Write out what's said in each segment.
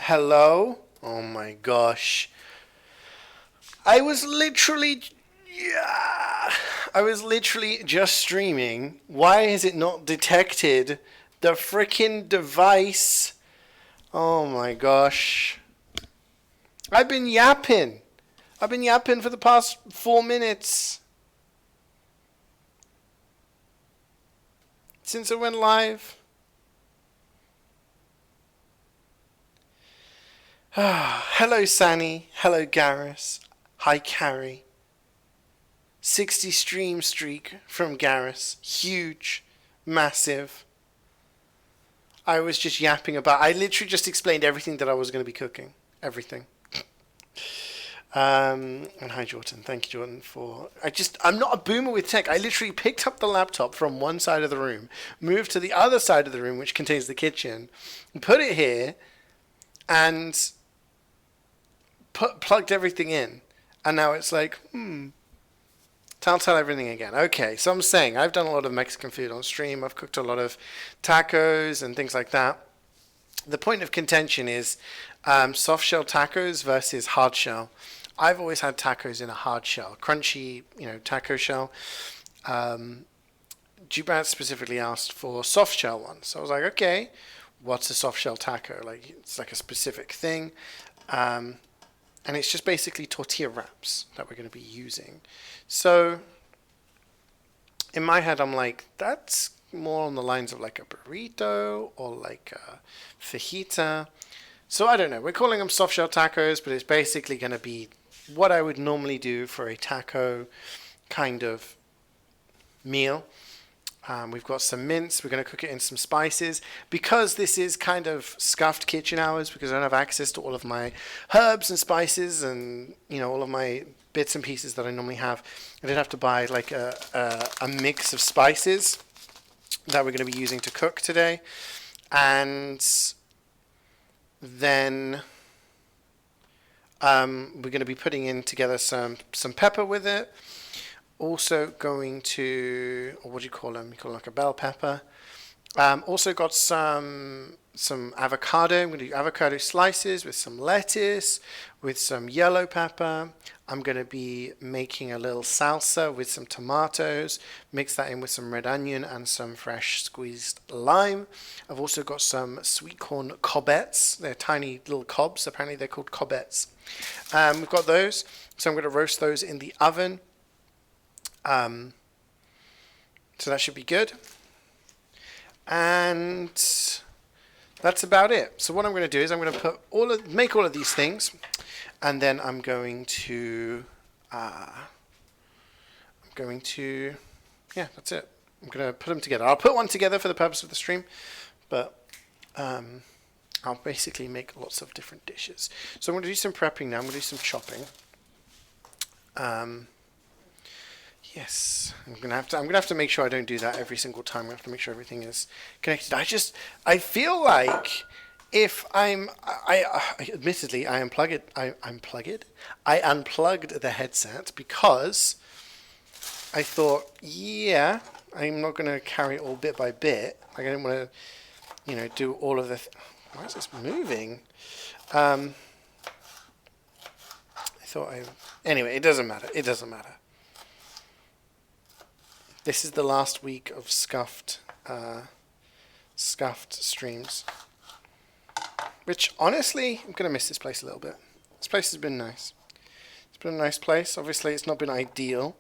Hello? Oh my gosh. I was literally. Yeah. I was literally just streaming. Why has it not detected the freaking device? Oh my gosh. I've been yapping. I've been yapping for the past 4 minutes since it went live. Hello, Sani. Hello, Garrus. Hi, Carrie. 60 stream streak from Garrus. Huge. Massive. I was just yapping about. I literally just explained everything that I was going to be cooking. Everything. And hi, Jordan. Thank you, Jordan, for. I'm not a boomer with tech. I literally picked up the laptop from one side of the room, moved to the other side of the room, which contains the kitchen, put it here, and plugged everything in. And now it's like, tell everything again. Okay, so I'm saying I've done a lot of Mexican food on stream. I've cooked a lot of tacos and things like that. The point of contention is soft shell tacos versus hard shell. I've always had tacos in a hard shell, crunchy, taco shell. Gibran specifically asked for soft shell ones, so I was like, okay, what's a soft shell taco? Like, it's like a specific thing, and it's just basically tortilla wraps that we're going to be using. So in my head, I'm like, that's more on the lines of like a burrito or like a fajita. So I don't know. We're calling them soft shell tacos, but it's basically going to be what I would normally do for a taco kind of meal. We've got some mince. We're going to cook it in some spices. Because this is kind of scuffed kitchen hours, because I don't have access to all of my herbs and spices and, all of my bits and pieces that I normally have, I did have to buy like a mix of spices that we're going to be using to cook today. And then we're going to be putting in together some pepper with it. Also going to, or what do you call them? You call them like a bell pepper. Also got some avocado. I'm going to do avocado slices with some lettuce, with some yellow pepper. I'm going to be making a little salsa with some tomatoes. Mix that in with some red onion and some fresh squeezed lime. I've also got some sweet corn cobettes. They're tiny little cobs. Apparently they're called cobettes. We've got those. So I'm going to roast those in the oven. So that should be good. And that's about it. So what I'm going to do is I'm going to make all of these things, and then I'm going to yeah, that's it. I'm going to put them together. I'll put one together for the purpose of the stream, but I'll basically make lots of different dishes. So I'm going to do some prepping now. I'm going to do some chopping. Yes, I'm gonna have to make sure I don't do that every single time. I have to make sure everything is connected. I feel like if I admittedly I unplugged the headset because I thought, yeah, I'm not gonna carry it all bit by bit. I didn't want to, do all of the. Why is this moving? Anyway, it doesn't matter. It doesn't matter. This is the last week of scuffed streams. Which, honestly, I'm going to miss this place a little bit. This place has been nice. It's been a nice place. Obviously, it's not been ideal.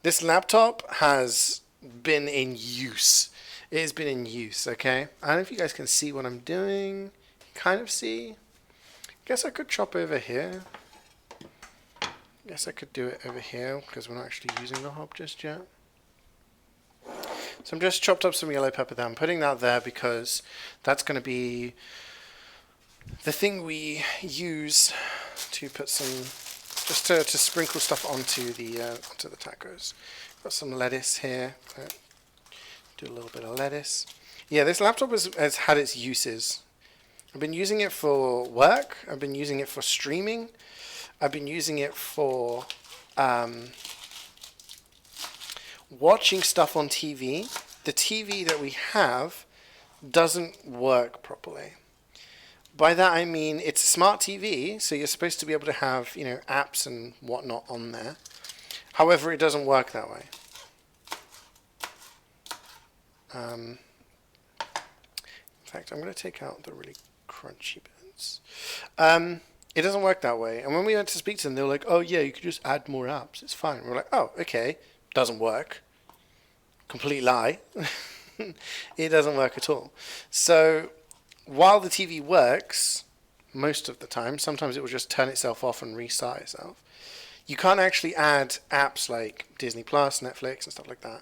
This laptop has been in use. It has been in use, okay? I don't know if you guys can see what I'm doing. Kind of see. Guess I could chop over here. Guess I could do it over here because we're not actually using the hob just yet. So I'm just chopped up some yellow pepper there. I'm putting that there because that's going to be the thing we use to put some, just to sprinkle stuff onto the tacos. Got some lettuce here. Do a little bit of lettuce. Yeah, this laptop has had its uses. I've been using it for work. I've been using it for streaming. I've been using it for watching stuff on TV. The TV that we have doesn't work properly. By that I mean it's a smart TV, so you're supposed to be able to have, you know, apps and whatnot on there. However, it doesn't work that way. In fact, I'm going to take out the really crunchy bits. It doesn't work that way. And when we went to speak to them, they were like, oh yeah, you could just add more apps. It's fine. We're like, oh, okay. Doesn't work. Complete lie. It doesn't work at all. So while the TV works most of the time, sometimes it will just turn itself off and restart itself. You can't actually add apps like Disney Plus, Netflix, and stuff like that.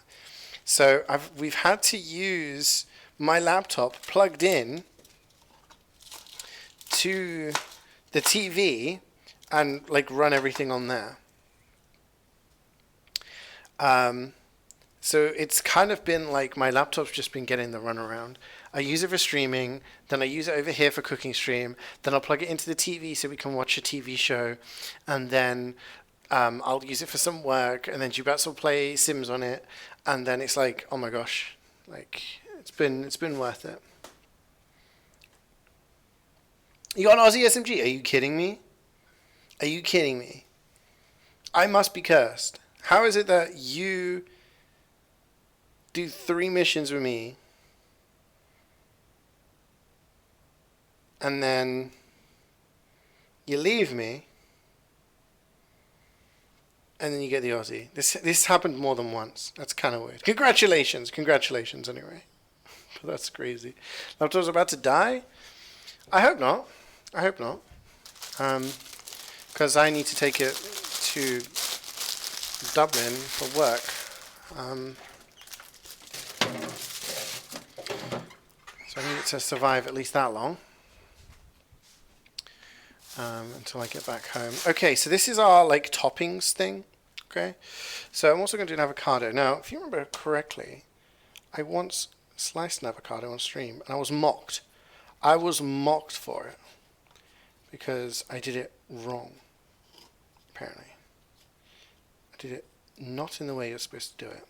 So we've had to use my laptop plugged in to the TV and like run everything on there. So it's kind of been like my laptop's just been getting the runaround. I use it for streaming, then I use it over here for cooking stream, then I'll plug it into the TV so we can watch a TV show, and then I'll use it for some work, and then Jubatz will play Sims on it, and then it's like, oh my gosh, like it's been worth it. You got an Aussie SMG? Are you kidding me? Are you kidding me? I must be cursed. How is it that you do 3 missions with me and then you leave me and then you get the Aussie? This happened more than once. That's kind of weird. Congratulations anyway. But that's crazy. Laptop's about to die? I hope not. Because I need to take it to Dublin for work. So I need it to survive at least that long until I get back home. Okay, so this is our like toppings thing. Okay, so I'm also going to do an avocado. Now, if you remember correctly, I once sliced an avocado on stream and I was mocked. I was mocked for it because I did it wrong, apparently. I did it not in the way you're supposed to do it.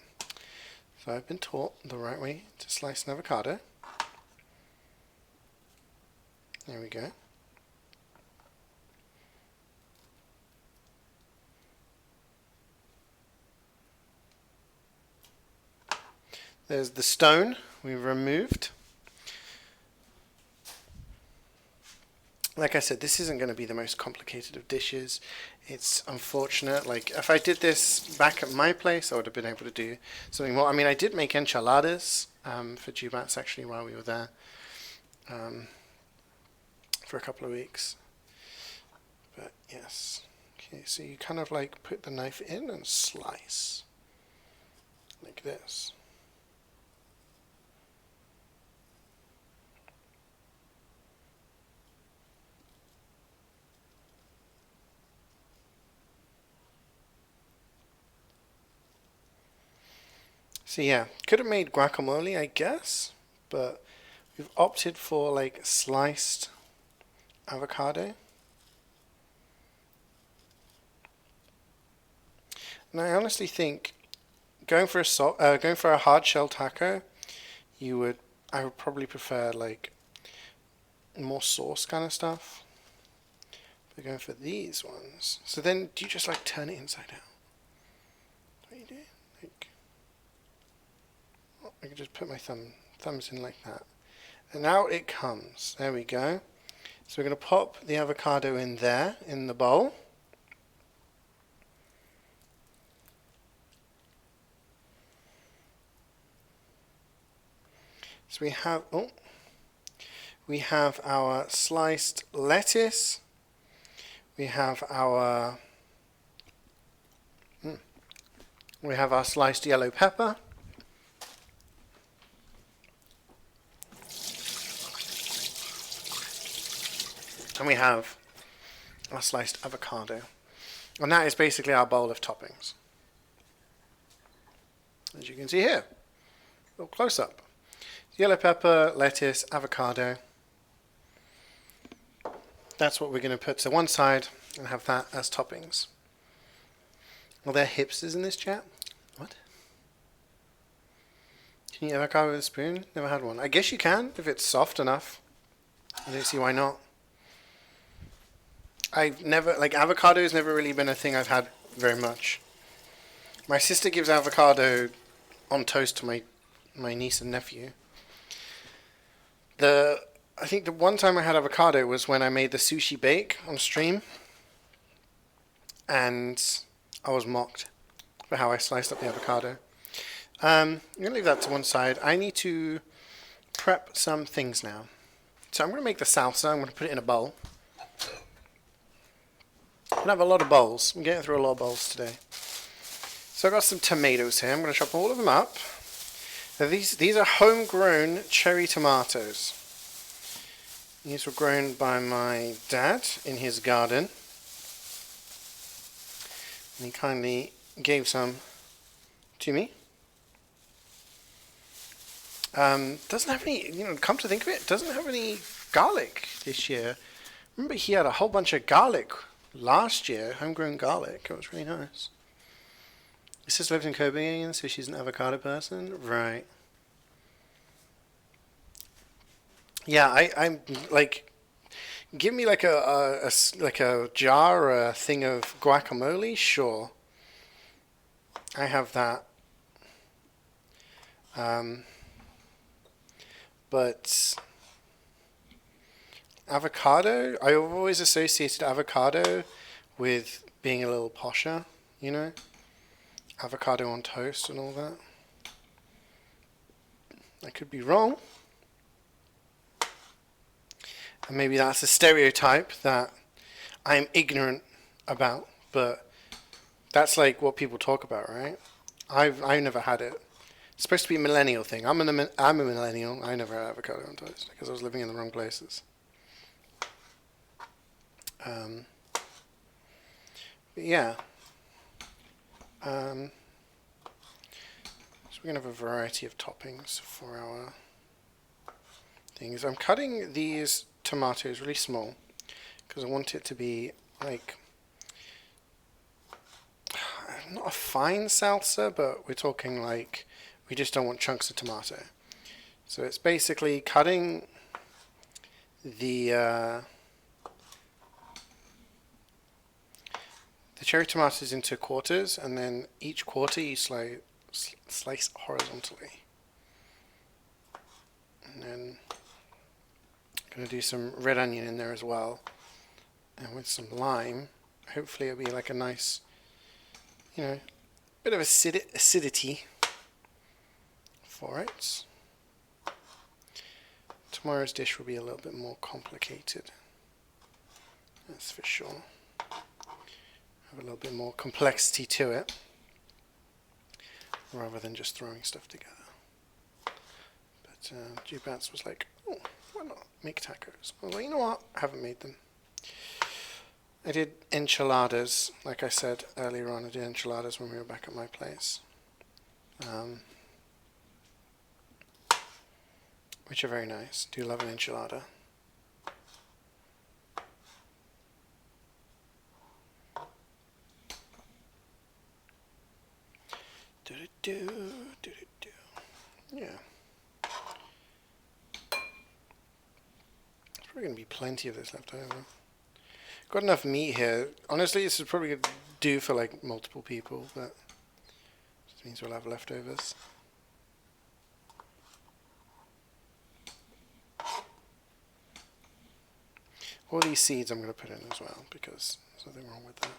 So I've been taught the right way to slice an avocado. There we go. There's the stone we've removed. Like I said, this isn't going to be the most complicated of dishes. It's unfortunate. Like, if I did this back at my place, I would have been able to do something more. I mean, I did make enchiladas for Jubatz actually while we were there for a couple of weeks. But yes. Okay, so you kind of like put the knife in and slice like this. So yeah, could have made guacamole, I guess, but we've opted for like sliced avocado. And I honestly think going for a hard shell taco, I would probably prefer like more sauce kind of stuff. But going for these ones, so then do you just like turn it inside out? What do you do? Like, I can just put my thumbs in like that, and out it comes. There we go. So we're going to pop the avocado in there in the bowl. So we have our sliced lettuce. We have our sliced yellow pepper. And we have our sliced avocado. And that is basically our bowl of toppings. As you can see here, a little close up. Yellow pepper, lettuce, avocado. That's what we're going to put to one side and have that as toppings. Are there hipsters in this chat? What? Can you eat avocado with a spoon? Never had one. I guess you can if it's soft enough. I don't see why not. I've never, like, avocado has never really been a thing I've had very much. My sister gives avocado on toast to my niece and nephew. I think the one time I had avocado was when I made the sushi bake on stream, and I was mocked for how I sliced up the avocado. I'm going to leave that to one side. I need to prep some things now. So I'm going to make the salsa. I'm going to put it in a bowl. I'm going to have a lot of bowls. I'm getting through a lot of bowls today. So I've got some tomatoes here. I'm going to chop all of them up. Now these are homegrown cherry tomatoes. These were grown by my dad in his garden. And he kindly gave some to me. Doesn't have any, come to think of it, doesn't have any garlic this year. Remember he had a whole bunch of garlic last year, homegrown garlic. It was really nice. His sister lives in Copenhagen, so she's an avocado person. Right. Yeah, I'm like, give me like a jar or a thing of guacamole, sure. I have that. But avocado, I've always associated avocado with being a little posher, avocado on toast and all that. I could be wrong. And maybe that's a stereotype that I'm ignorant about, but that's like what people talk about, right? I've never had it. It's supposed to be a millennial thing. I'm a millennial. I never had avocado on toast because I was living in the wrong places. But yeah. So we're going to have a variety of toppings for our things. I'm cutting these tomatoes really small because I want it to be like, not a fine salsa, but we're talking like, we just don't want chunks of tomato. So it's basically cutting the cherry tomatoes into quarters, and then each quarter you slice horizontally. And then I'm going to do some red onion in there as well. And with some lime, hopefully it'll be like a nice, bit of acidity for it. Tomorrow's dish will be a little bit more complicated. That's for sure. Have a little bit more complexity to it, rather than just throwing stuff together. But Jubats was like, oh, why not make tacos? I was like, you know what? I haven't made them. I did enchiladas, like I said earlier on. I did enchiladas when we were back at my place, which are very nice. Do love an enchilada. Yeah. There's probably going to be plenty of this left over. Got enough meat here. Honestly, this is probably going to do for like multiple people, but just means we'll have leftovers. All these seeds I'm going to put in as well, because there's nothing wrong with that.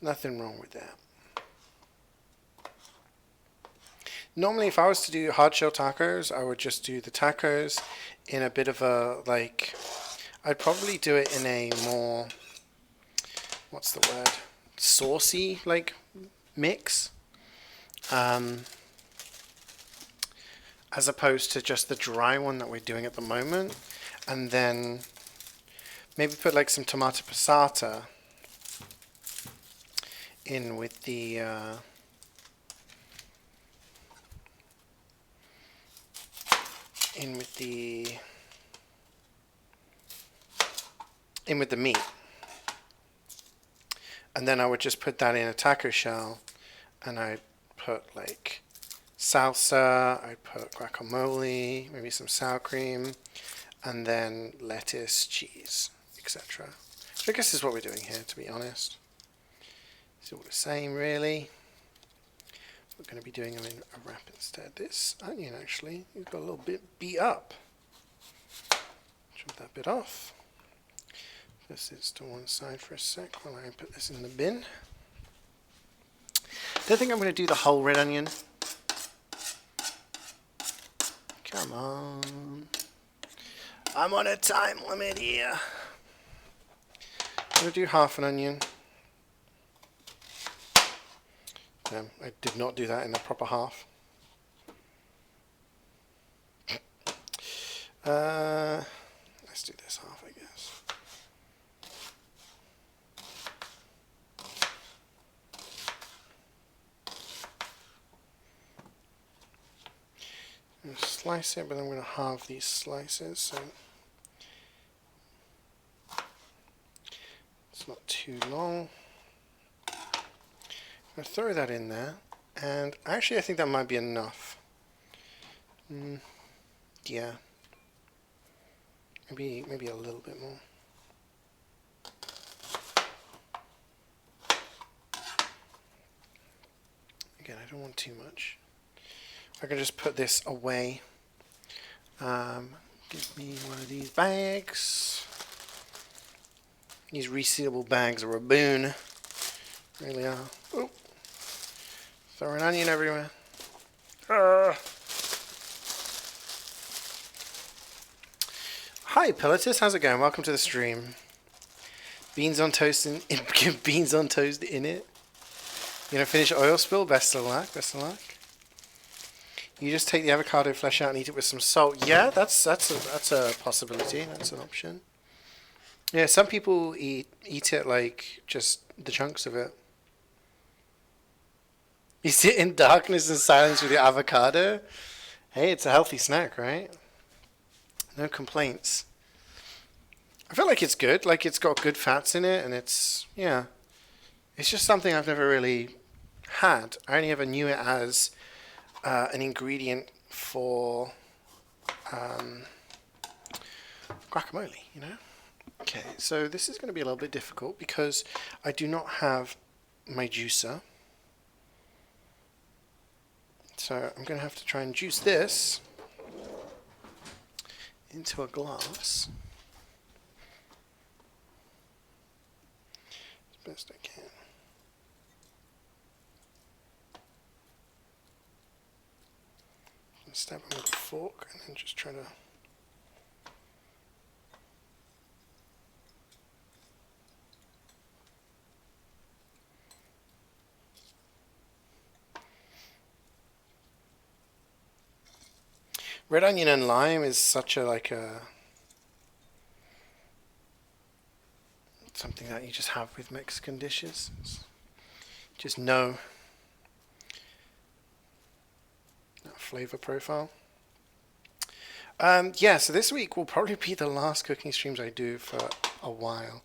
Nothing wrong with that. Normally, if I was to do hard shell tacos, I would just do the tacos in a bit of a, like, I'd probably do it in a more, what's the word, saucy, like, mix, as opposed to just the dry one that we're doing at the moment. And then maybe put like some tomato passata in with the meat, and then I would just put that in a taco shell, and I'd put like salsa, I'd put guacamole, maybe some sour cream, and then lettuce, cheese, etc. Which I guess is what we're doing here, to be honest. It's all the same, really. We're going to be doing them in a wrap instead. This onion, actually, you've got a little bit beat up. Trim that bit off. This is to one side for a sec while I put this in the bin. I don't think I'm going to do the whole red onion. Come on. I'm on a time limit here. I'm going to do half an onion. Damn, I did not do that in the proper half. Let's do this half, I guess. I'm going to slice it, but I'm going to halve these slices so it's not too long. I'm going to throw that in there, and actually I think that might be enough. Yeah, maybe a little bit more. Again, I don't want too much. I can just put this away. Give me one of these bags. These resealable bags are a boon. Really are. Oh. Throw an onion everywhere. Hi Pilatus, how's it going? Welcome to the stream. Beans on toast beans on toast in it. You gonna finish oil spill? Best of luck. Best of luck. You just take the avocado flesh out and eat it with some salt. Yeah, that's a possibility. That's an option. Yeah, some people eat it like just the chunks of it. You sit in darkness and silence with your avocado. Hey, it's a healthy snack, right? No complaints. I feel like it's good. Like it's got good fats in it, and it's it's just something I've never really had. I only ever knew it as an ingredient for guacamole, you know? Okay, so this is going to be a little bit difficult because I do not have my juicer. So I'm going to have to try and juice this into a glass as best I can. Stab them with a fork and then just try to red onion and lime is such a something that you just have with Mexican dishes. Just know that flavor profile. Yeah, so this week will probably be the last cooking streams I do for a while.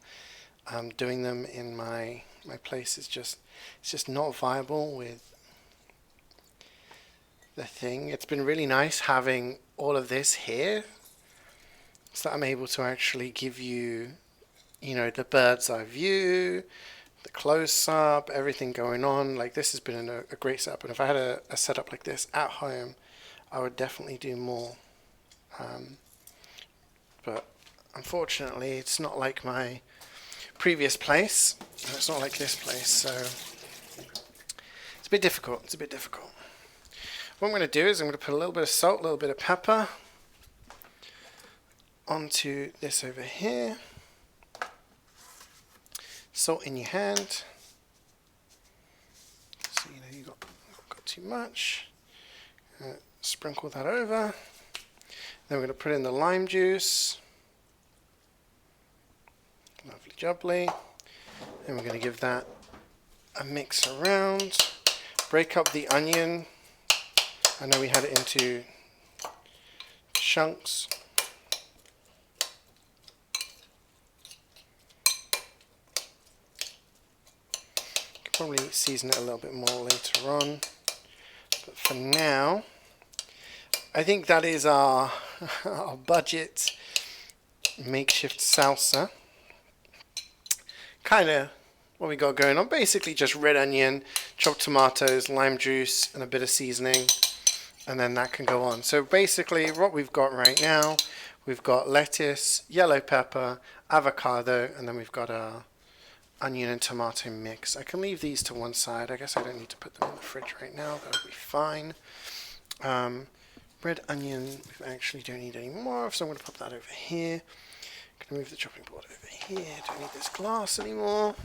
Doing them in my place is just not viable with the thing. It's been really nice having all of this here so that I'm able to actually give you, the bird's eye view, the close up, everything going on. Like this has been a great setup, and if I had a setup like this at home, I would definitely do more. But unfortunately, it's not like my previous place. It's not like this place, so it's a bit difficult. It's a bit difficult. What I'm going to do is I'm going to put a little bit of salt, a little bit of pepper onto this over here. Salt in your hand. So you've got too much. Sprinkle that over. Then we're going to put in the lime juice. Lovely jubbly. And we're going to give that a mix around. Break up the onion. I know we had it into chunks. Could probably season it a little bit more later on. But for now, I think that is our budget makeshift salsa. Kind of what we got going on. Basically just red onion, chopped tomatoes, lime juice, and a bit of seasoning. And then that can go on. So basically what we've got right now, we've got lettuce, yellow pepper, avocado, and then we've got a onion and tomato mix. I can leave these to one side. I guess I don't need to put them in the fridge right now. That'll be fine. Red onion, we actually don't need any more, so I'm going to pop that over here. I'm going to move the chopping board over here. Don't need this glass anymore.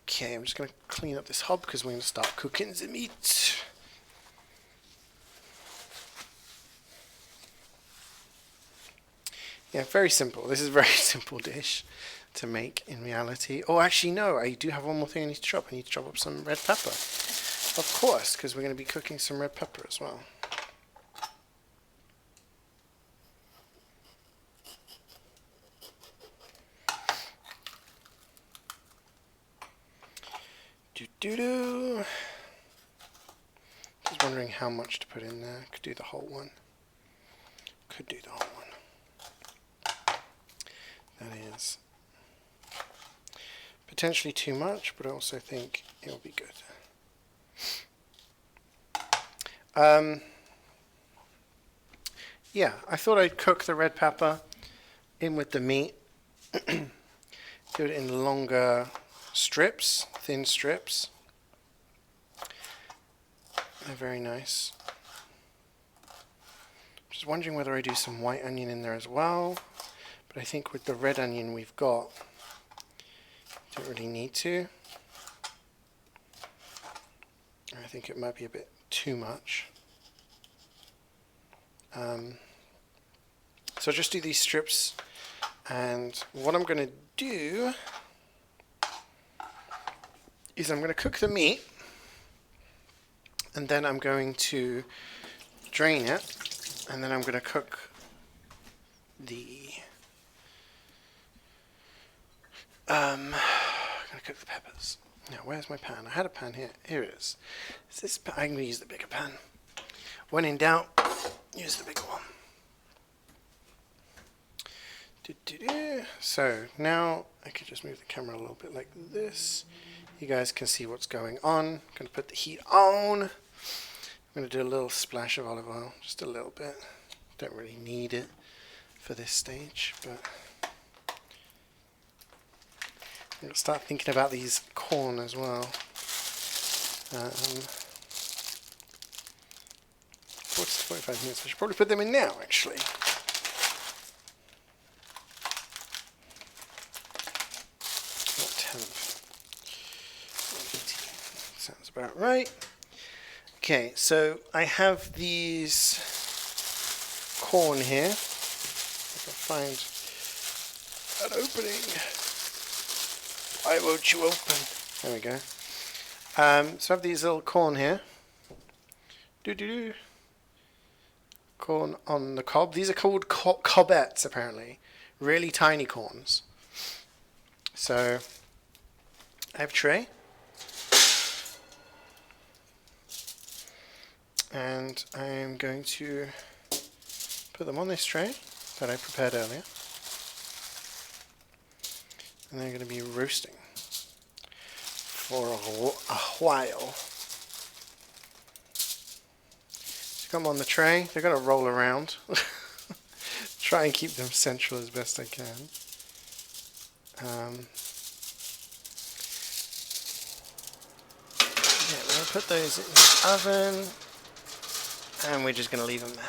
Okay, I'm just going to clean up this hob because we're going to start cooking the meat. Yeah, very simple. This is a very simple dish to make in reality. Oh, actually, no, I do have one more thing I need to chop. I need to chop up some red pepper. Of course, because we're going to be cooking some red pepper as well. Do-do-do. Just wondering how much to put in there. Could do the whole one. Could do the whole one. That is potentially too much, but I also think it'll be good. Yeah, I thought I'd cook the red pepper in with the meat. Do it in longer strips, thin strips. They're very nice. Just wondering whether I do some white onion in there as well, but I think with the red onion we've got, don't really need to. I think it might be a bit too much. So I'll just do these strips, and what I'm going to do is I'm going to cook the meat, and then I'm going to drain it, and then I'm going to cook the I'm going to cook the peppers. Now, where's my pan? I had a pan here. Here it is. Is this pan? I'm going to use the bigger pan. When in doubt, use the bigger one. So now I could just move the camera a little bit like this. You guys can see what's going on. I'm going to put the heat on. I'm going to do a little splash of olive oil, just a little bit. Don't really need it for this stage, but I'm going to start thinking about these corn as well. 40 to 45 minutes. I should probably put them in now, actually. Not 10. 18. Sounds about right. Okay, so I have these corn here. If I can find an opening. Why won't you open? There we go. So I have these little corn here. Corn on the cob. These are called cobettes, apparently. Really tiny corns. So I have a tray. And I am going to put them on this tray that I prepared earlier. And they're going to be roasting for a while. So come on the tray. They're going to roll around. Try and keep them central as best I can. Yeah, we're going to put those in the oven. And we're just going to leave them there.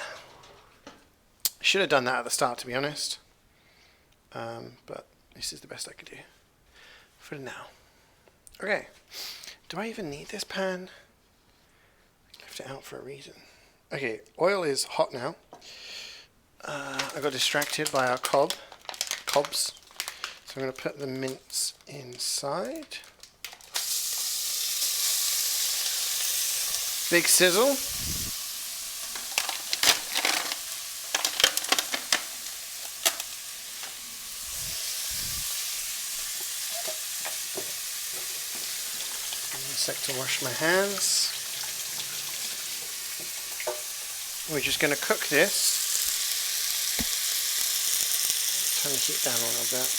I should have done that at the start, to be honest. But this is the best I could do for now. Okay. Do I even need this pan? I left it out for a reason. Okay, oil is hot now. I got distracted by our cobs. So I'm going to put the mince inside. Big sizzle. Sec to wash my hands. We're just going to cook this Turn the heat down a little bit.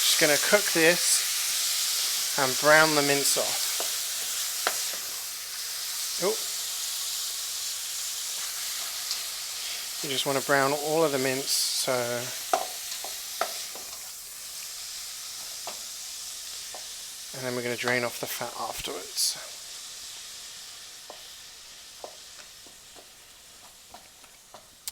Just going to cook this and brown the mince off. Oh. You just want to brown all of the mince, so and then we're going to drain off the fat afterwards.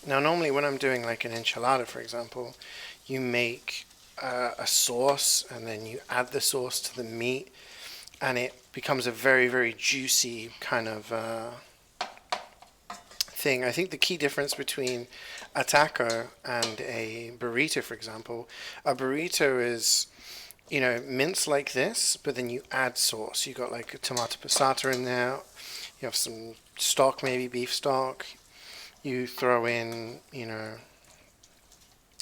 Now normally when I'm doing like an enchilada, for example, you make a sauce and then you add the sauce to the meat and it becomes a very, very juicy kind of thing. I think the key difference between a taco and a burrito, for example, a burrito is, you know, minced like this, but then you add sauce. You got like a tomato passata in there, you have some stock, maybe beef stock, you throw in, you know,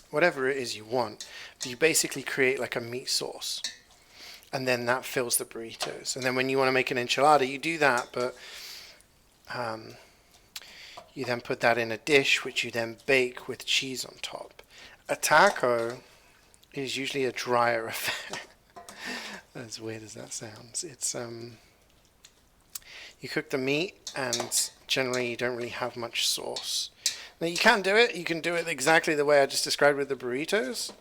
whatever it is you want, but you basically create like a meat sauce, and then that fills the burritos. And then when you want to make an enchilada, you do that, but you then put that in a dish, which you then bake with cheese on top. A taco is usually a drier affair. As weird as that sounds. It's you cook the meat and generally you don't really have much sauce. Now you can do it. You can do it exactly the way I just described with the burritos,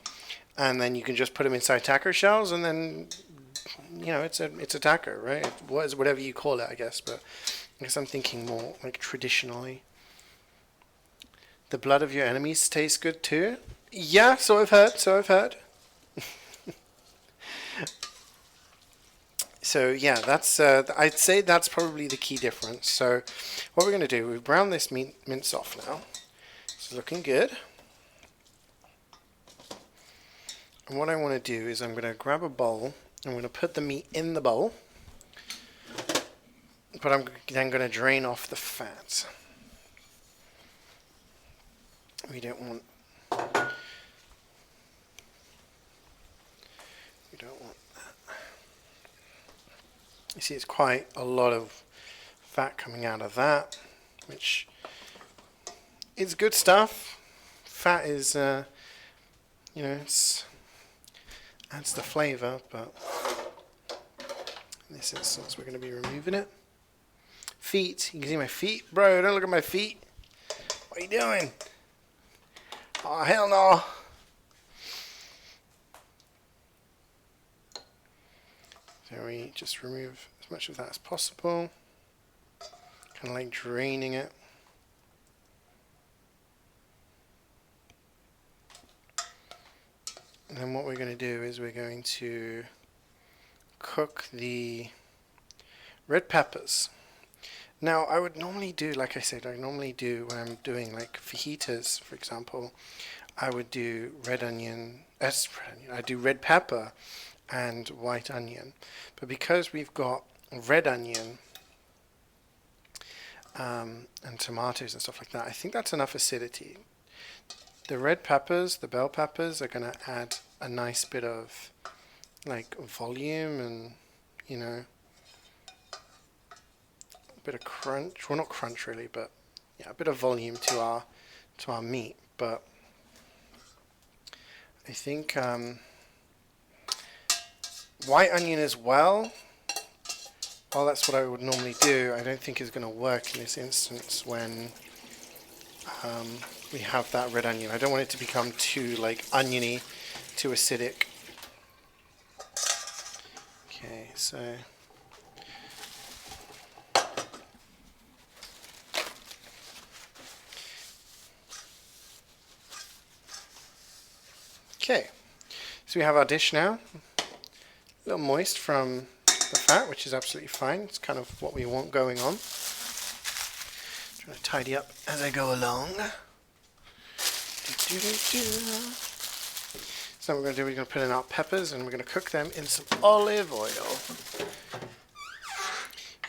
and then you can just put them inside taco shells, and then you know it's a taco, right? Whatever you call it, I guess. But I guess I'm thinking more like traditionally. The blood of your enemies tastes good too. Yeah, so I've heard. So yeah, that's I'd say that's probably the key difference. So what we're going to do, we've browned this mince off now. It's looking good. And what I want to do is I'm going to grab a bowl. I'm going to put the meat in the bowl. But I'm then going to drain off the fat. We don't want that. You see, it's quite a lot of fat coming out of that, which is good stuff. Fat is, you know, it's adds the flavor, but in this instance, we're going to be removing it. Feet, you can see my feet, bro. Don't look at my feet. What are you doing? Oh, hell no. So we just remove as much of that as possible. Kind of like draining it. And then what we're going to do is we're going to cook the red peppers. Now I would normally do, like I said, I normally do when I'm doing like fajitas, for example, I would do red onion, I do red pepper and white onion. But because we've got red onion and tomatoes and stuff like that, I think that's enough acidity. The red peppers, the bell peppers, are going to add a nice bit of like volume and, you know, a bit of crunch. Well, not crunch really, but yeah, a bit of volume to our meat. But I think white onion as well, well, that's what I would normally do, I don't think is going to work in this instance when we have that red onion. I don't want it to become too like oniony, too acidic. Okay, so okay, so we have our dish now. A little moist from the fat, which is absolutely fine. It's kind of what we want going on. Trying to tidy up as I go along. So what we're going to do, we're going to put in our peppers and we're going to cook them in some olive oil.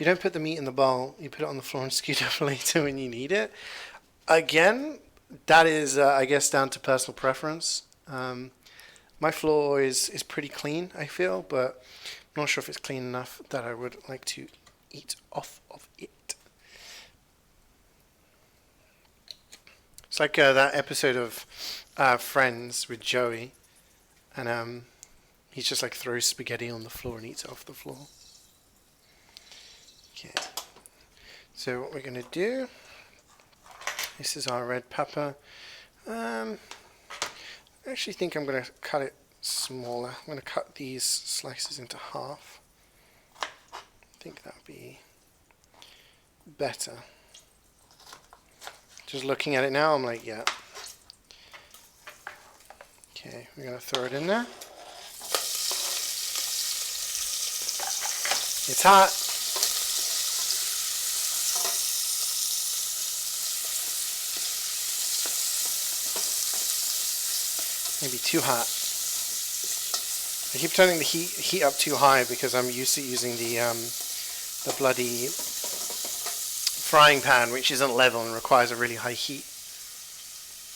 You don't put the meat in the bowl, you put it on the floor and scoot up later when you need it. Again, that is, I guess, down to personal preference. My floor is pretty clean, I feel, but I'm not sure if it's clean enough that I would like to eat off of it. It's like that episode of Friends with Joey, and he's just like throws spaghetti on the floor and eats it off the floor. Okay, so what we're gonna do, this is our red pepper. I actually think I'm gonna cut it smaller. I'm gonna cut these slices into half. I think that would be better. Just looking at it now, I'm like, yeah. Okay, we're gonna throw it in there. It's hot. Maybe too hot. I keep turning the heat up too high because I'm used to using the bloody frying pan, which isn't level and requires a really high heat.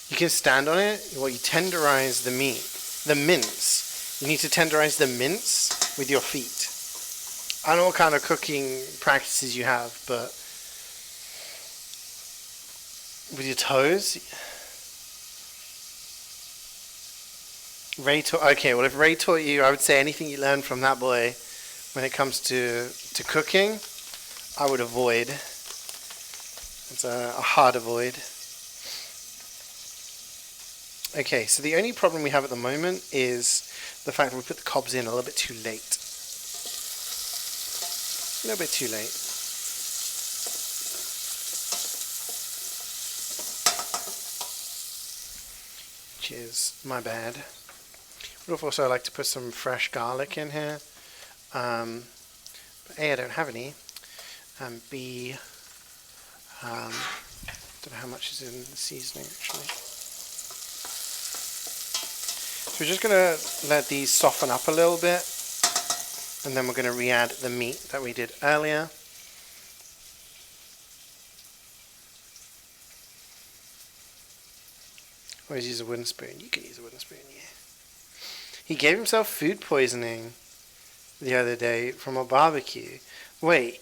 You can stand on it. Well, you tenderize the meat, the mince. You need to tenderize the mince with your feet. I don't know what kind of cooking practices you have, but with your toes. Okay, well, if Ray taught you, I would say anything you learn from that boy when it comes to cooking, I would avoid. It's a hard avoid. Okay, so the only problem we have at the moment is the fact that we put the cobs in a little bit too late. A little bit too late. Which is my bad. Would have also like to put some fresh garlic in here. But A, I don't have any. And B, don't know how much is in the seasoning actually. So we're just going to let these soften up a little bit. And then we're going to re-add the meat that we did earlier. Always use a wooden spoon. You can use a wooden spoon, yeah. He gave himself food poisoning the other day from a barbecue. Wait,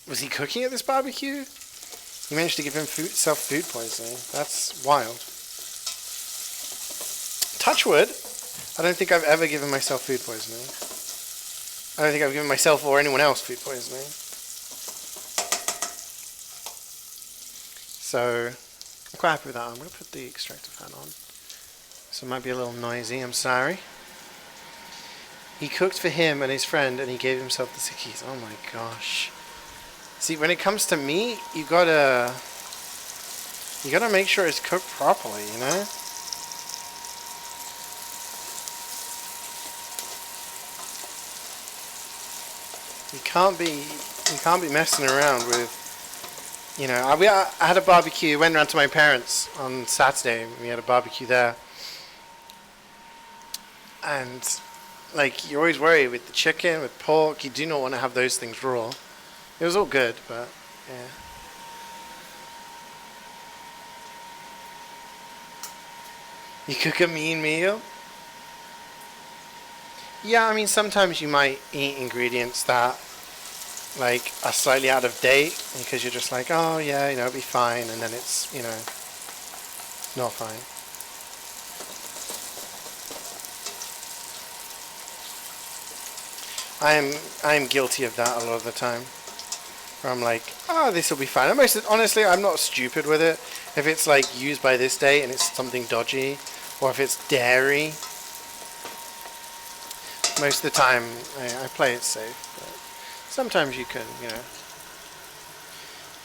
was he cooking at this barbecue? He managed to give himself food poisoning. That's wild. Touch wood. I don't think I've ever given myself food poisoning. I don't think I've given myself or anyone else food poisoning. So, I'm quite happy with that. I'm going to put the extractor fan on. So it might be a little noisy, I'm sorry. He cooked for him and his friend and he gave himself the sickies. Oh my gosh. See, when it comes to meat, you gotta make sure it's cooked properly, you know? You can't be messing around with, you know, I had a barbecue, went around to my parents on Saturday, we had a barbecue there. And like, you're always worried with the chicken, with pork, you do not want to have those things raw. It was all good, but yeah. You cook a mean meal? Yeah, I mean, sometimes you might eat ingredients that like are slightly out of date because you're just like, oh yeah, you know, it'll be fine, and then it's, you know, not fine. I'm guilty of that a lot of the time. Where I'm like, oh, this will be fine. Honestly, I'm not stupid with it. If it's like used by this date and it's something dodgy, or if it's dairy, most of the time I play it safe. But sometimes you can, you know,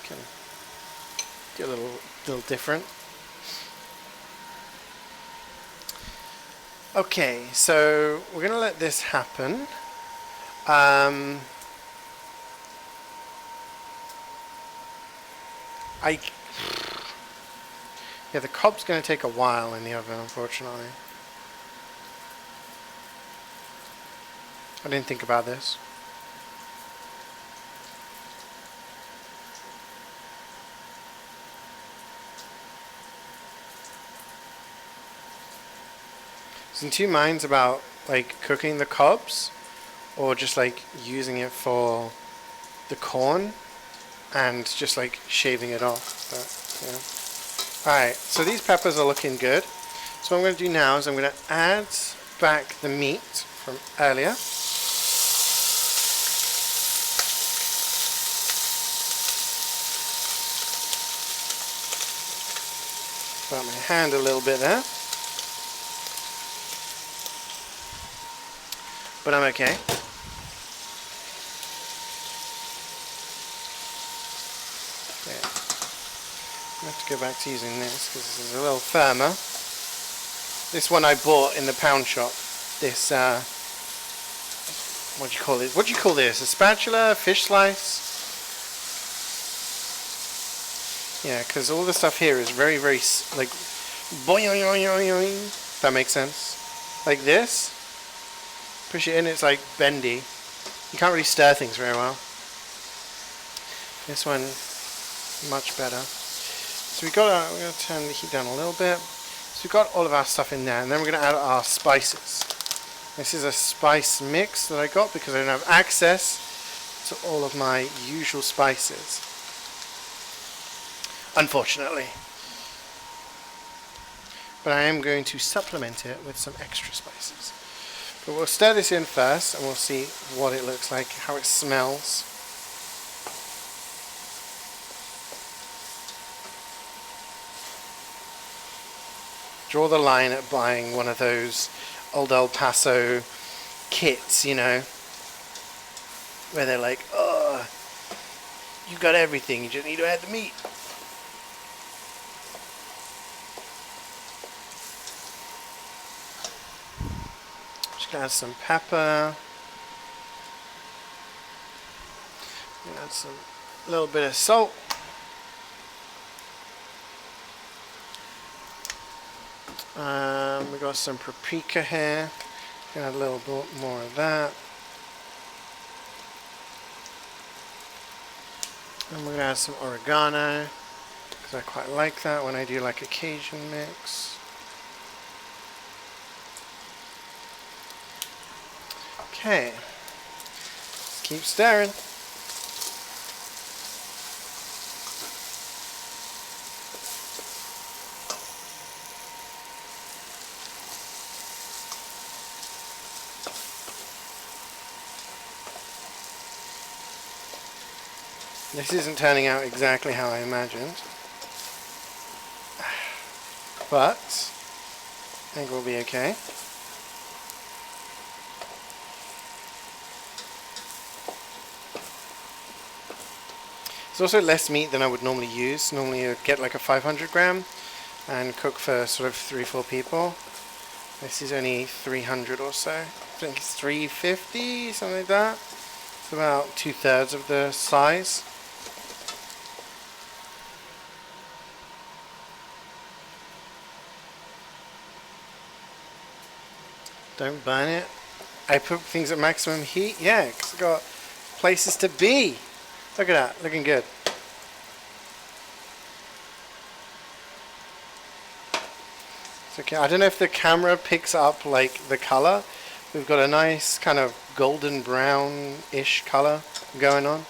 can do a little different. Okay, so we're gonna let this happen. Yeah, the cob's going to take a while in the oven, unfortunately. I didn't think about this. I was in two minds about like cooking the cobs or just like using it for the corn and just like shaving it off. But, yeah. Alright, so these peppers are looking good. So what I'm going to do now is I'm going to add back the meat from earlier. Got my hand a little bit there. But I'm okay. Yeah. I have to go back to using this because this is a little firmer. This one I bought in the pound shop. This, what do you call it? What do you call this? A spatula? Fish slice? Yeah, because all the stuff here is very, very, like, boing. That makes sense. Like this. Push it in, it's like bendy. You can't really stir things very well. This one, much better. So we're going to turn the heat down a little bit. So we've got all of our stuff in there, and then we're going to add our spices. This is a spice mix that I got because I don't have access to all of my usual spices, unfortunately. But I am going to supplement it with some extra spices. But we'll stir this in first, and we'll see what it looks like, how it smells. Draw the line at buying one of those old El Paso kits, you know, where they're like, oh, you got everything, you just need to add the meat. Just gonna add some pepper. Add some little bit of salt. We got some paprika here. Gonna add a little bit more of that. And we're gonna add some oregano because I quite like that when I do like a Cajun mix. Okay, let's keep stirring. This isn't turning out exactly how I imagined, but I think we'll be okay. It's also less meat than I would normally use. Normally I'd get like a 500 gram and cook for sort of 3-4 people. This is only 300 or so. I think it's 350, something like that. It's about 2/3 of the size. Don't burn it. I put things at maximum heat. Yeah, because I've got places to be. Look at that, looking good. It's okay. I don't know if the camera picks up like the color. We've got a nice kind of golden brown-ish color going on.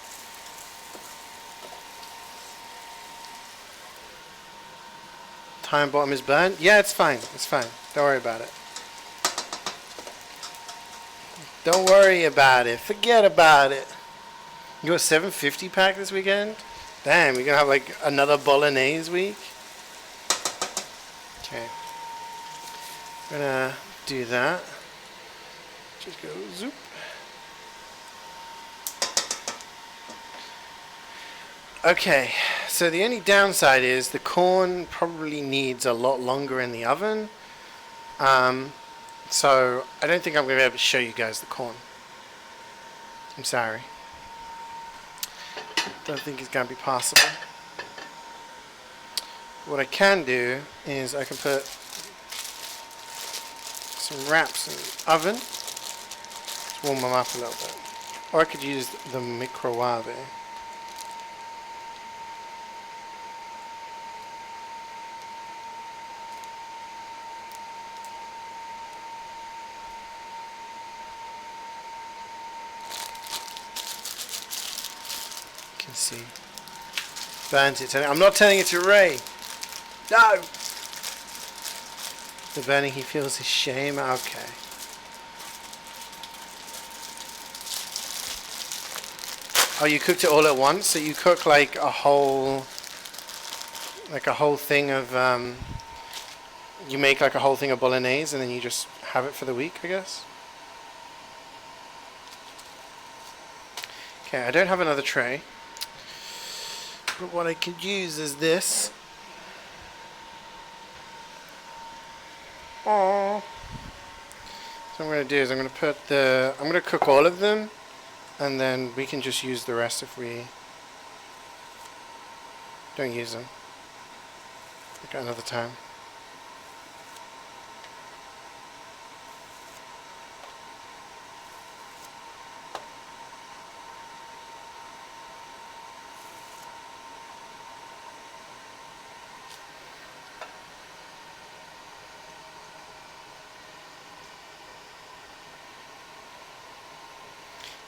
Top and bottom is burnt. Yeah, it's fine. It's fine. Don't worry about it. Don't worry about it. Forget about it. You got a 750 pack this weekend? Damn, we're gonna have like another bolognese week. Okay. I'm gonna do that. Just go zoop. Okay, so the only downside is the corn probably needs a lot longer in the oven. So I don't think I'm going to be able to show you guys the corn. I'm sorry. Don't think it's going to be possible. What I can do is I can put some wraps in the oven to warm them up a little bit. Or I could use the microwave. can see. Burnt it. I'm not telling it to Ray. No! The burning, he feels his shame. Okay. Oh, you cooked it all at once? So you cook like a whole thing of, you make like a whole thing of bolognese and then you just have it for the week, I guess? Okay, I don't have another tray. But what I could use is this. Aww. So what I'm going to do is I'm going to cook all of them, and then we can just use the rest if we don't use them. Like another time.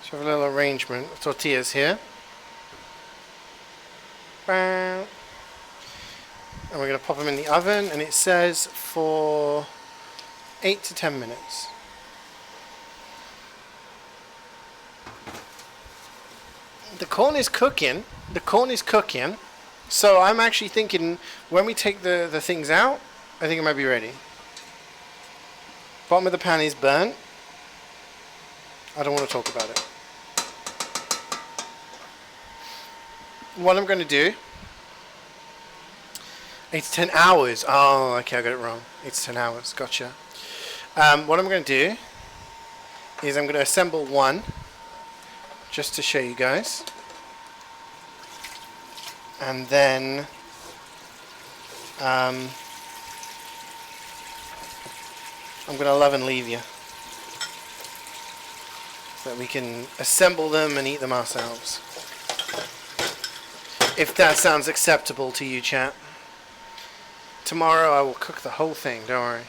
So we have a little arrangement of tortillas here. And we're going to pop them in the oven, and it says for 8 to 10 minutes. The corn is cooking. The corn is cooking. So I'm actually thinking when we take the things out, I think it might be ready. Bottom of the pan is burnt. I don't want to talk about it. What I'm going to do, 8 to 10 hours. Oh, okay, I got it wrong. 8 to 10 hours. Gotcha. What I'm going to do is I'm going to assemble one just to show you guys. And then I'm going to love and leave you so that we can assemble them and eat them ourselves. If that sounds acceptable to you, chat. Tomorrow I will cook the whole thing, don't worry.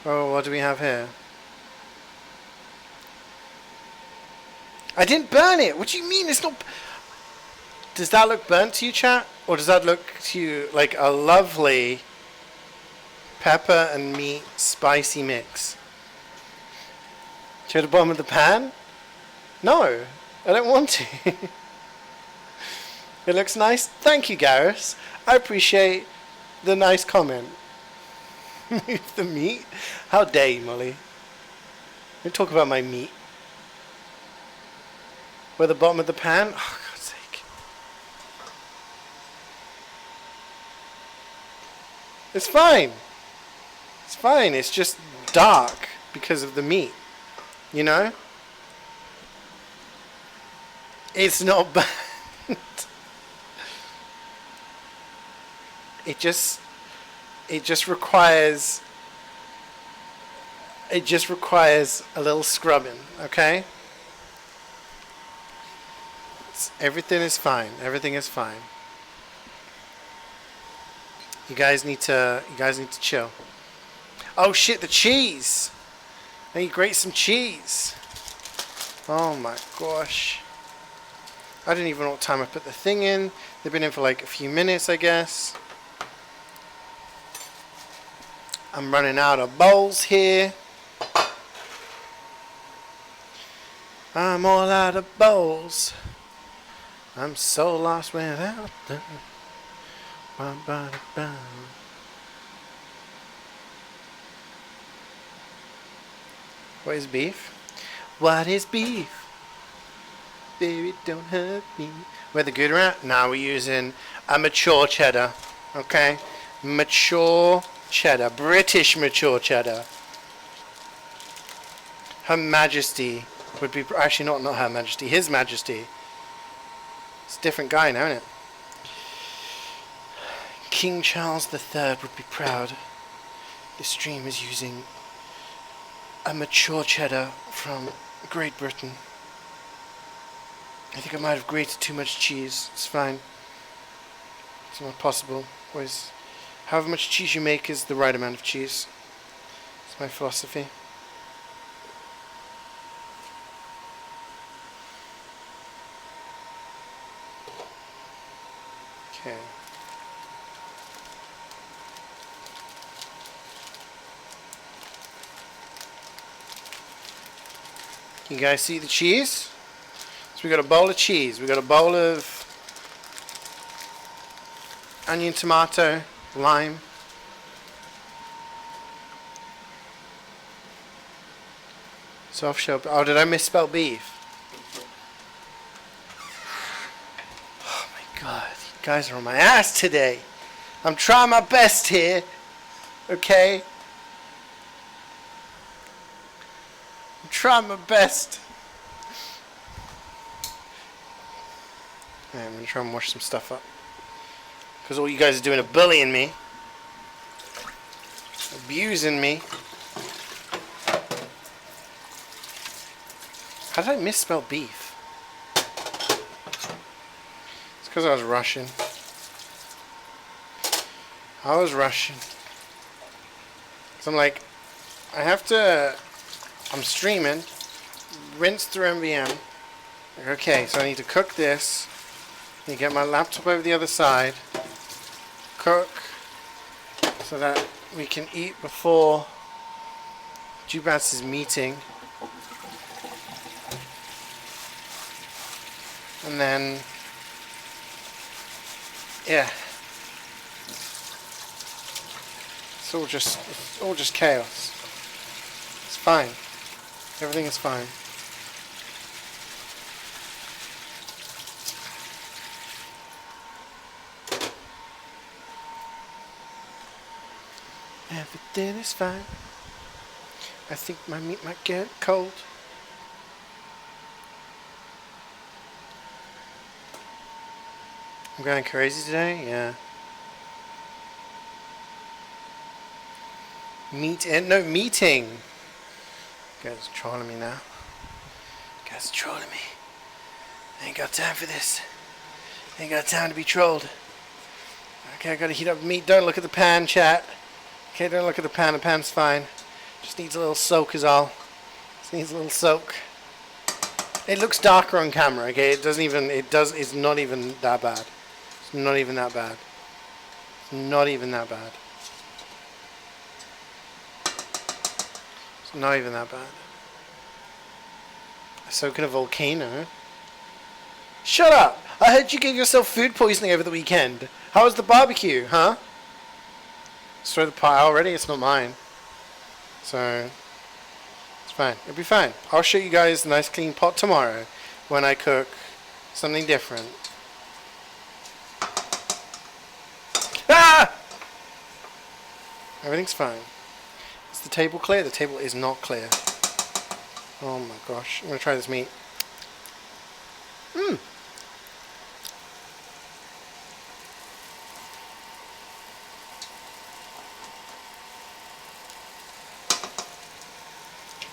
Oh, what do we have here? I didn't burn it! What do you mean it's not... Does that look burnt to you, chat? Or does that look to you like a lovely pepper and meat spicy mix? To the bottom of the pan? No, I don't want to. It looks nice. Thank you, Garrus. I appreciate the nice comment. Move the meat? How dare you, Molly? Don't talk about my meat. Where the bottom of the pan? Oh, God's sake. It's fine. It's fine. It's just dark because of the meat. You know? It's not bad. It just requires a little scrubbing, okay? Everything is fine. Everything is fine. You guys need to chill. Oh shit, the cheese. I need to grate some cheese. Oh my gosh. I didn't even know what time I put the thing in. They've been in for like a few minutes, I guess. I'm running out of bowls here. I'm all out of bowls. I'm so lost without them. What is beef? What is beef? Baby, don't hurt me. Where the good rat? Now we're using a mature cheddar. Okay? Mature cheddar. British mature cheddar. Her Majesty would be... Actually, not Her Majesty. His Majesty. It's a different guy now, isn't it? King Charles III would be proud. This stream is using a mature cheddar from Great Britain. I think I might have grated too much cheese. It's fine. It's not possible. Always, however much cheese you make is the right amount of cheese. It's my philosophy. Okay. You guys see the cheese? So we got a bowl of cheese. We got a bowl of onion, tomato, lime. Softshell. Oh, did I misspell beef? Oh my god, you guys are on my ass today. I'm trying my best here. Okay? I'm trying my best. Right, I'm gonna try and wash some stuff up. Because all you guys are doing are bullying me. Abusing me. How did I misspell beef? It's because I was rushing. So I'm like, I'm streaming, rinse through MVM. Okay, so I need to cook this. I need to get my laptop over the other side. Cook. So that we can eat before Jubats' meeting. And then, yeah. It's all just chaos. It's fine. Everything is fine. Everything is fine. I think my meat might get cold. I'm going crazy today? Yeah. Meeting. You guys are trolling me now. You guys are trolling me. I ain't got time for this. I ain't got time to be trolled. Okay, I gotta heat up meat. Don't look at the pan, chat. Okay, don't look at the pan. The pan's fine. Just needs a little soak is all. Just needs a little soak. It looks darker on camera, okay? It's not even that bad. It's not even that bad. It's not even that bad. It's not even that bad. Soak in a volcano? Shut up! I heard you gave yourself food poisoning over the weekend. How was the barbecue, huh? Just throw the pot already? It's not mine. So, it's fine. It'll be fine. I'll show you guys a nice clean pot tomorrow when I cook something different. Ah! Everything's fine. Is the table clear? The table is not clear. Oh my gosh. I'm going to try this meat.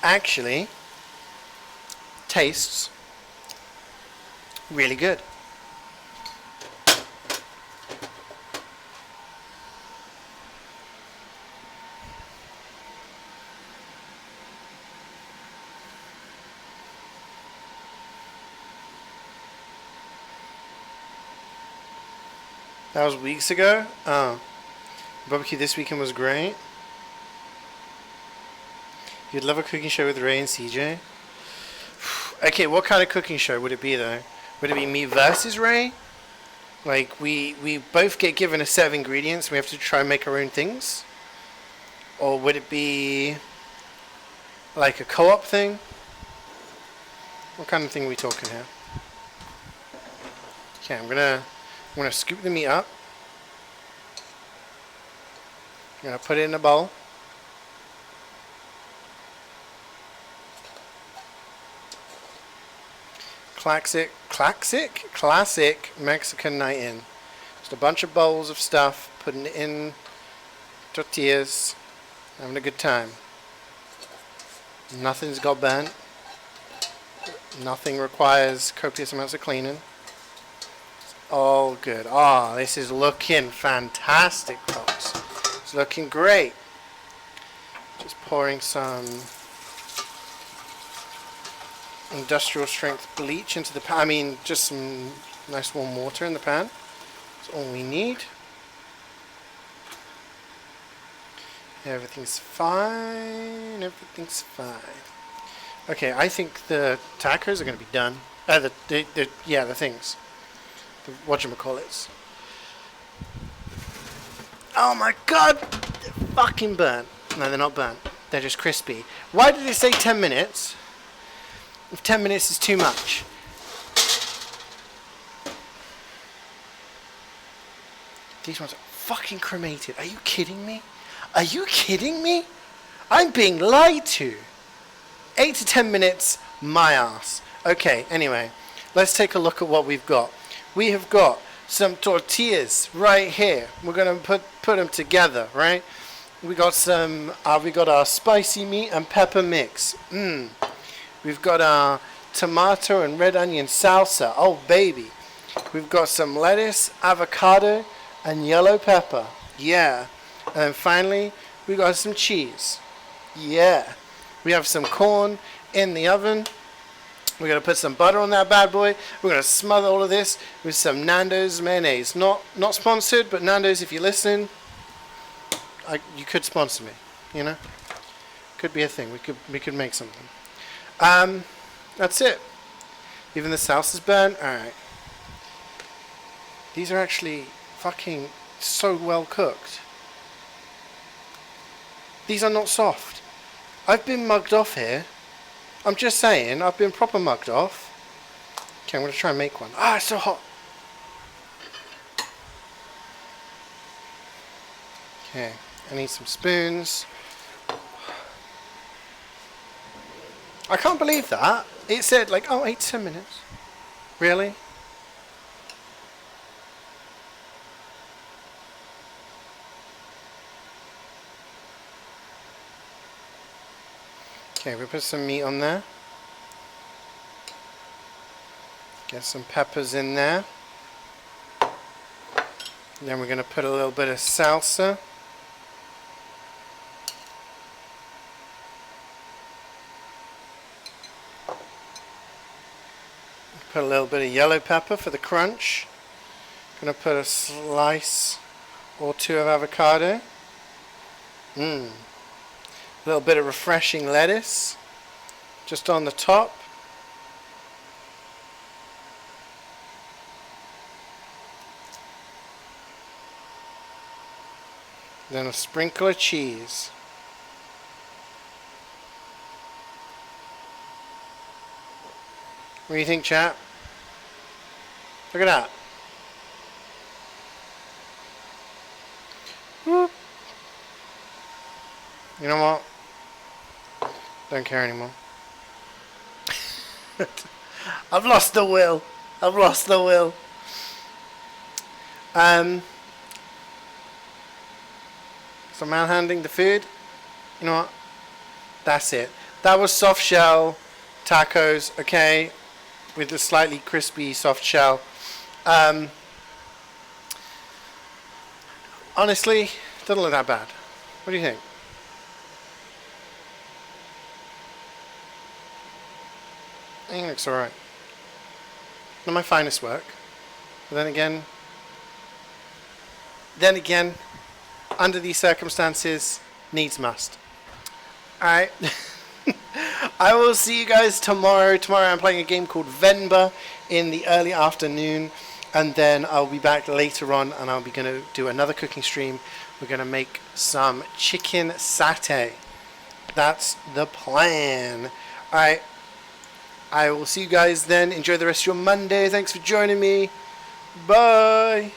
Actually, tastes really good. That was weeks ago. Barbecue this weekend was great. You'd love a cooking show with Ray and CeeJaey. Okay, what kind of cooking show would it be though? Would it be me versus Ray? Like we both get given a set of ingredients and we have to try and make our own things? Or would it be like a co-op thing? What kind of thing are we talking here? Okay, I'm gonna scoop the meat up. I'm gonna put it in a bowl. Classic Mexican night in. Just a bunch of bowls of stuff, putting it in tortillas, having a good time. Nothing's got burnt. Nothing requires copious amounts of cleaning. All good. Oh, this is looking fantastic, folks. It's looking great. Just pouring some industrial strength bleach into the pan. I mean, just some nice warm water in the pan. That's all we need. Everything's fine. Everything's fine. Okay, I think the tacos are going to be done. The things. The whatchamacallits. Oh my god! They're fucking burnt. No, they're not burnt. They're just crispy. Why did it say 10 minutes? If 10 minutes is too much. These ones are fucking cremated. Are you kidding me? Are you kidding me? I'm being lied to. 8 to 10 minutes, my ass. Okay, anyway, let's take a look at what we've got. We have got some tortillas right here. We're gonna put them together, right? We got our spicy meat and pepper mix. We've got our tomato and red onion salsa. Oh baby. We've got some lettuce, avocado, and yellow pepper. Yeah. And then finally, we got some cheese. Yeah. We have some corn in the oven. We're going to put some butter on that bad boy. We're going to smother all of this with some Nando's mayonnaise. Not sponsored, but Nando's, if you listen, you could sponsor me, you know? Could be a thing. We could make something. That's it. Even the salsa's burnt. Alright. These are actually fucking so well cooked. These are not soft. I've been mugged off here. I'm just saying, I've been proper mugged off. Okay, I'm going to try and make one. Ah, it's so hot. Okay, I need some spoons. I can't believe that. It said like, oh, 8 to 10 minutes. Really? Okay, we put some meat on there. Get some peppers in there. And then we're going to put a little bit of salsa. Put a little bit of yellow pepper for the crunch. Going to put a slice or two of avocado. A little bit of refreshing lettuce just on the top. Then a sprinkle of cheese. What do you think, chap? Look at that. Whoop. You know what? Don't care anymore. I've lost the will. I've lost the will. So manhandling the food. You know what? That's it. That was soft shell tacos, okay, with a slightly crispy soft shell. Honestly, doesn't look that bad. What do you think? I think it looks alright. Not my finest work. But then again, under these circumstances, needs must. Alright. I will see you guys tomorrow. Tomorrow I'm playing a game called Venba in the early afternoon. And then I'll be back later on and I'll be going to do another cooking stream. We're going to make some chicken satay. That's the plan. Alright. I will see you guys then. Enjoy the rest of your Monday. Thanks for joining me. Bye.